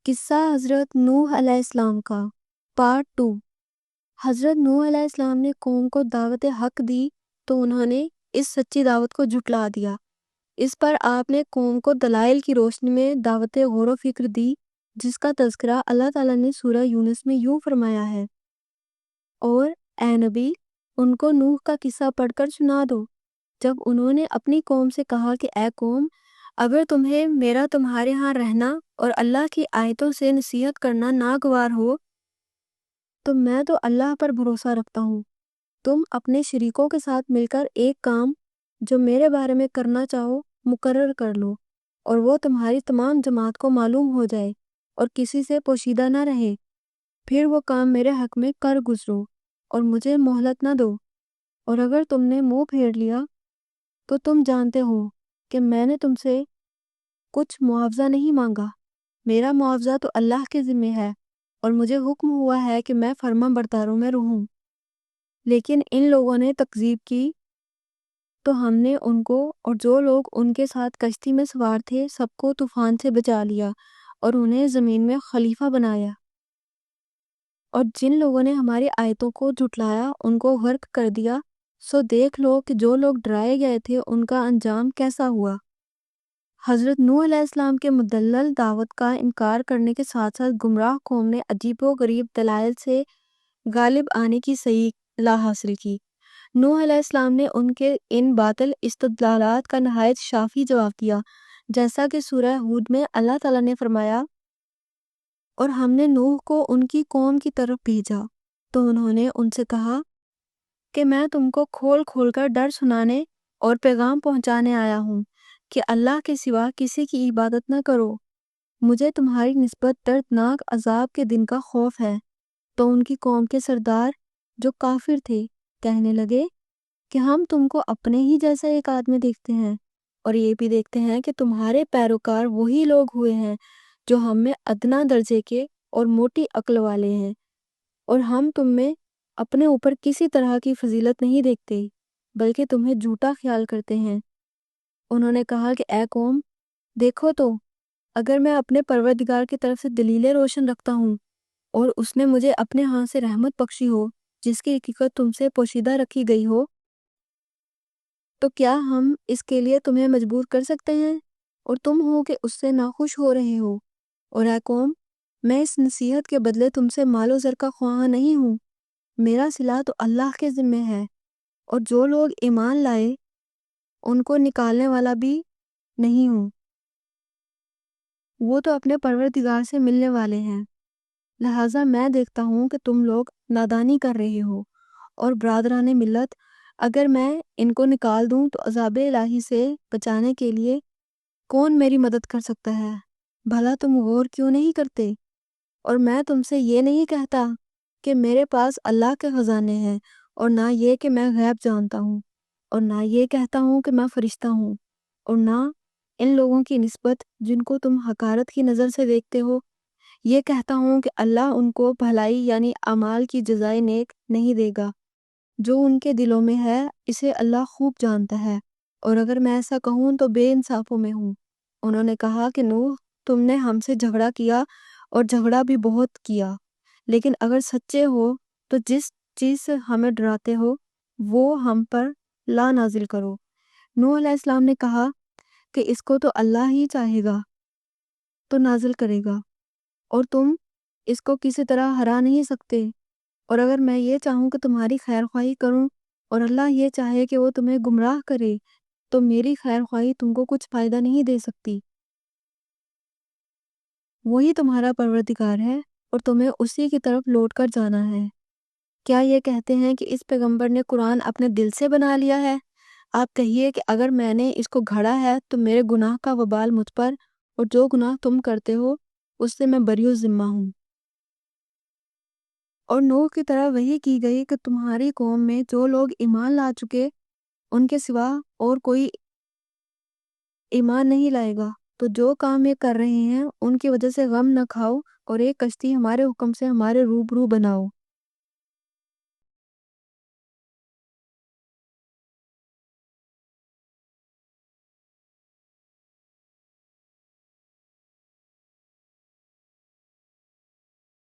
قصہ حضرت نوح علیہ السلام کا پارٹ 2۔ حضرت نوح علیہ السلام نے قوم کو دعوت حق دی تو انہوں نے اس سچی دعوت کو جھٹلا دیا۔ اس پر آپ نے قوم کو دلائل کی روشنی میں دعوت غور و فکر دی، جس کا تذکرہ اللہ تعالیٰ نے سورہ یونس میں یوں فرمایا ہے، اور اے نبی ان کو نوح کا قصہ پڑھ کر سنا دو جب انہوں نے اپنی قوم سے کہا کہ اے قوم، اگر تمہیں میرا تمہارے ہاں رہنا اور اللہ کی آیتوں سے نصیحت کرنا ناگوار ہو تو میں تو اللہ پر بھروسہ رکھتا ہوں، تم اپنے شریکوں کے ساتھ مل کر ایک کام جو میرے بارے میں کرنا چاہو مقرر کر لو، اور وہ تمہاری تمام جماعت کو معلوم ہو جائے اور کسی سے پوشیدہ نہ رہے، پھر وہ کام میرے حق میں کر گزرو اور مجھے مہلت نہ دو، اور اگر تم نے منہ پھیر لیا تو تم جانتے ہو کہ میں نے تم سے کچھ معاوضہ نہیں مانگا، میرا معاوضہ تو اللہ کے ذمہ ہے، اور مجھے حکم ہوا ہے کہ میں فرما برداروں میں رہوں۔ لیکن ان لوگوں نے تکذیب کی تو ہم نے ان کو اور جو لوگ ان کے ساتھ کشتی میں سوار تھے سب کو طوفان سے بچا لیا اور انہیں زمین میں خلیفہ بنایا، اور جن لوگوں نے ہماری آیتوں کو جھٹلایا ان کو غرق کر دیا۔ سو دیکھ لو کہ جو لوگ ڈرائے گئے تھے ان کا انجام کیسا ہوا۔ حضرت نوح علیہ السلام کے مدلل دعوت کا انکار کرنے کے ساتھ ساتھ گمراہ قوم نے عجیب و غریب دلائل سے غالب آنے کی صحیح اطلاع حاصل کی۔ نوح علیہ السلام نے ان کے ان باطل استدلالات کا نہایت شافی جواب دیا، جیسا کہ سورہ ہود میں اللہ تعالیٰ نے فرمایا، اور ہم نے نوح کو ان کی قوم کی طرف بھیجا تو انہوں نے ان سے کہا کہ میں تم کو کھول کھول کر ڈر سنانے اور پیغام پہنچانے آیا ہوں کہ اللہ کے سوا کسی کی عبادت نہ کرو، مجھے تمہاری نسبت دردناک عذاب کے دن کا خوف ہے۔ تو ان کی قوم کے سردار جو کافر تھے کہنے لگے کہ ہم تم کو اپنے ہی جیسا ایک آدمی دیکھتے ہیں، اور یہ بھی دیکھتے ہیں کہ تمہارے پیروکار وہی لوگ ہوئے ہیں جو ہم میں ادنا درجے کے اور موٹی عقل والے ہیں، اور ہم تم میں اپنے اوپر کسی طرح کی فضیلت نہیں دیکھتے بلکہ تمہیں جھوٹا خیال کرتے ہیں۔ انہوں نے کہا کہ اے قوم، دیکھو تو اگر میں اپنے پروردگار کی طرف سے دلیلیں روشن رکھتا ہوں اور اس نے مجھے اپنے ہاں سے رحمت بخشی ہو جس کی حقیقت تم سے پوشیدہ رکھی گئی ہو، تو کیا ہم اس کے لیے تمہیں مجبور کر سکتے ہیں اور تم ہو کہ اس سے ناخوش ہو رہے ہو؟ اور اے قوم، میں اس نصیحت کے بدلے تم سے مال و زر کا خواہاں نہیں ہوں، میرا صلہ تو اللہ کے ذمہ ہے، اور جو لوگ ایمان لائے ان کو نکالنے والا بھی نہیں ہوں، وہ تو اپنے پروردگار سے ملنے والے ہیں۔ لہٰذا میں دیکھتا ہوں کہ تم لوگ نادانی کر رہے ہو، اور برادران ملت، اگر میں ان کو نکال دوں تو عذاب الہی سے بچانے کے لیے کون میری مدد کر سکتا ہے؟ بھلا تم غور کیوں نہیں کرتے؟ اور میں تم سے یہ نہیں کہتا کہ میرے پاس اللہ کے خزانے ہیں، اور نہ یہ کہ میں غیب جانتا ہوں، اور نہ یہ کہتا ہوں کہ میں فرشتہ ہوں، اور نہ ان لوگوں کی نسبت جن کو تم حقارت کی نظر سے دیکھتے ہو یہ کہتا ہوں کہ اللہ ان کو بھلائی یعنی اعمال کی جزائے نیک نہیں دے گا، جو ان کے دلوں میں ہے اسے اللہ خوب جانتا ہے، اور اگر میں ایسا کہوں تو بے انصافوں میں ہوں۔ انہوں نے کہا کہ نوح، تم نے ہم سے جھگڑا کیا اور جھگڑا بھی بہت کیا، لیکن اگر سچے ہو تو جس چیز سے ہمیں ڈراتے ہو وہ ہم پر لا نازل کرو۔ نوح علیہ السلام نے کہا کہ اس کو تو اللہ ہی چاہے گا تو نازل کرے گا، اور تم اس کو کسی طرح ہرا نہیں سکتے، اور اگر میں یہ چاہوں کہ تمہاری خیر خواہی کروں اور اللہ یہ چاہے کہ وہ تمہیں گمراہ کرے تو میری خیر خواہی تم کو کچھ فائدہ نہیں دے سکتی۔ وہی تمہارا پروردگار ہے اور تمہیں اسی کی طرف لوٹ کر جانا ہے۔ کیا یہ کہتے ہیں کہ اس پیغمبر نے قرآن اپنے دل سے بنا لیا ہے؟ آپ کہیے کہ اگر میں نے اس کو گھڑا ہے تو میرے گناہ کا وبال مجھ پر، اور جو گناہ تم کرتے ہو اس سے میں بری ذمہ ہوں۔ اور نوح کی طرح وحی کی گئی کہ تمہاری قوم میں جو لوگ ایمان لا چکے ان کے سوا اور کوئی ایمان نہیں لائے گا، تو جو کام یہ کر رہے ہیں ان کی وجہ سے غم نہ کھاؤ، اور ایک کشتی ہمارے حکم سے ہمارے روبرو بناؤ۔